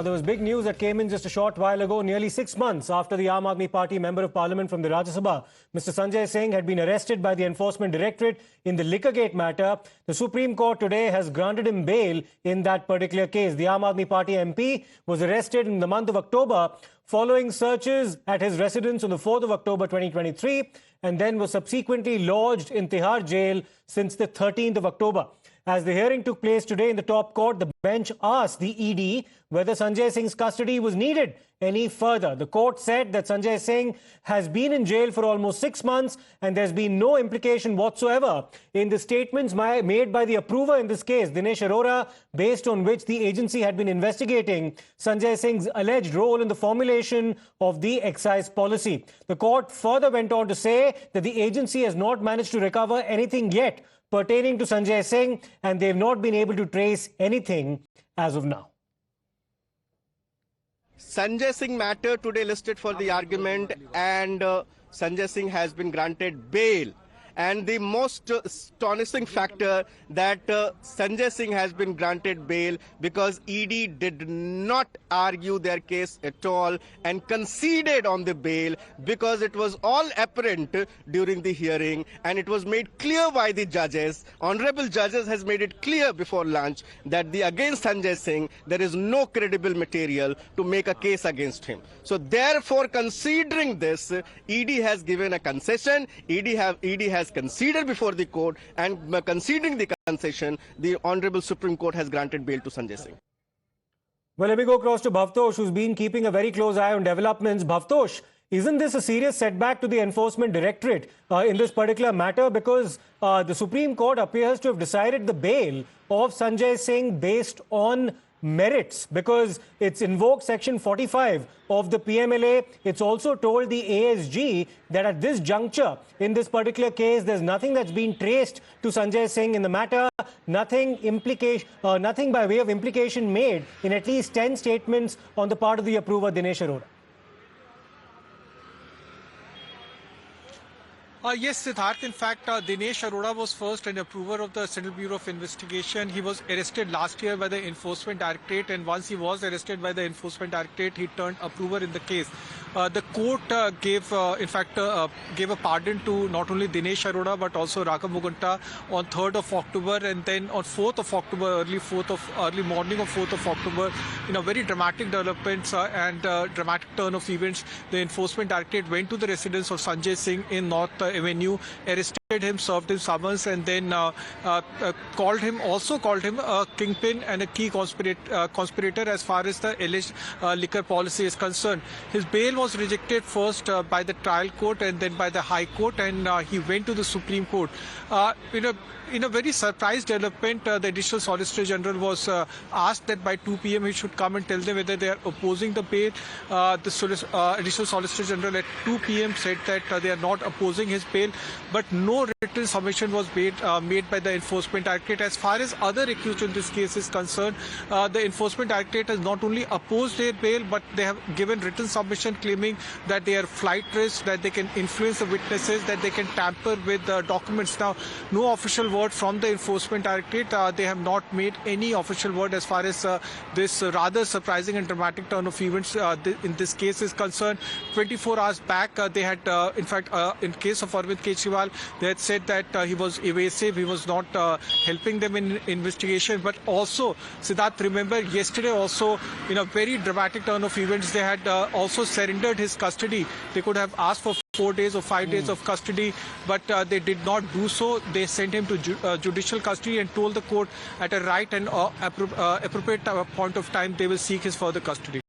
There was big news that came in just a short while ago, nearly 6 months after the Aam Aadmi Party Member of Parliament from the Rajya Sabha, Mr. Sanjay Singh, had been arrested by the Enforcement Directorate in the Liquorgate matter. The Supreme Court today has granted him bail in that particular case. The Aam Aadmi Party MP was arrested in the month of October following searches at his residence on the 4th of October 2023 and then was subsequently lodged in Tihar jail since the 13th of October. As the hearing took place today in the top court, the bench asked the ED whether Sanjay Singh's custody was needed any further. The court said that Sanjay Singh has been in jail for almost 6 months and there's been no implication whatsoever in the statements made by the approver in this case, Dinesh Arora, based on which the agency had been investigating Sanjay Singh's alleged role in the formulation of the excise policy. The court further went on to say that the agency has not managed to recover anything yet pertaining to Sanjay Singh, and they've not been able to trace anything as of now. Sanjay Singh matter today listed for the argument, and Sanjay Singh has been granted bail. And the most astonishing factor that Sanjay Singh has been granted bail because ED did not argue their case at all and conceded on the bail because it was all apparent during the hearing and it was made clear by the judges. Honorable judges has made it clear before lunch that against Sanjay Singh there is no credible material to make a case against him. So therefore, considering this, ED has given a concession. ED has conceded before the court, and conceding the concession, the Honorable Supreme Court has granted bail to Sanjay Singh. Well, let me go across to Bhavtosh, who's been keeping a very close eye on developments. Bhavtosh, isn't this a serious setback to the Enforcement Directorate in this particular matter? Because the Supreme Court appears to have decided the bail of Sanjay Singh based on merits, because it's invoked section 45 of the PMLA. It's also told the ASG that at this juncture, in this particular case, there's nothing that's been traced to Sanjay Singh in the matter, nothing by way of implication made in at least 10 statements on the part of the approver, Dinesh Arora. Yes, Siddharth. In fact, Dinesh Arora was first an approver of the Central Bureau of Investigation. He was arrested last year by the Enforcement Directorate, and once he was arrested by the Enforcement Directorate, he turned approver in the case. The court gave a pardon to not only Dinesh Arora but also Raghav Mugunta on 3rd of October, and then on 4th of October, early morning of 4th of October, in a very dramatic developments and dramatic turn of events, the Enforcement Directorate went to the residence of Sanjay Singh in North Avenue, arrested him, served him summons, and then called him a kingpin and a key conspirator as far as the alleged liquor policy is concerned. His bail was rejected first by the trial court and then by the High Court, and he went to the Supreme Court. In a very surprise development, the Additional Solicitor General was asked that by 2 p.m. he should come and tell them whether they are opposing the bail. The Additional Solicitor General at 2 p.m. said that they are not opposing his bail, but no written submission was made by the Enforcement Directorate. As far as other accused in this case is concerned, the Enforcement Directorate has not only opposed their bail, but they have given written submission claiming that they are flight risk, that they can influence the witnesses, that they can tamper with documents. Now, no official word from the Enforcement Directorate. They have not made any official word as far as this rather surprising and dramatic turn of events in this case is concerned. 24 hours back, they had, in fact, in case of Arvind Kejriwal, they had said that he was evasive, he was not helping them in investigation. But also, Siddharth, remember, yesterday also, in a very dramatic turn of events, they had also surrendered his custody. They could have asked for 4 days or 5 days of custody, but they did not do so. They sent him to judicial custody and told the court at a right and appropriate point of time they will seek his further custody.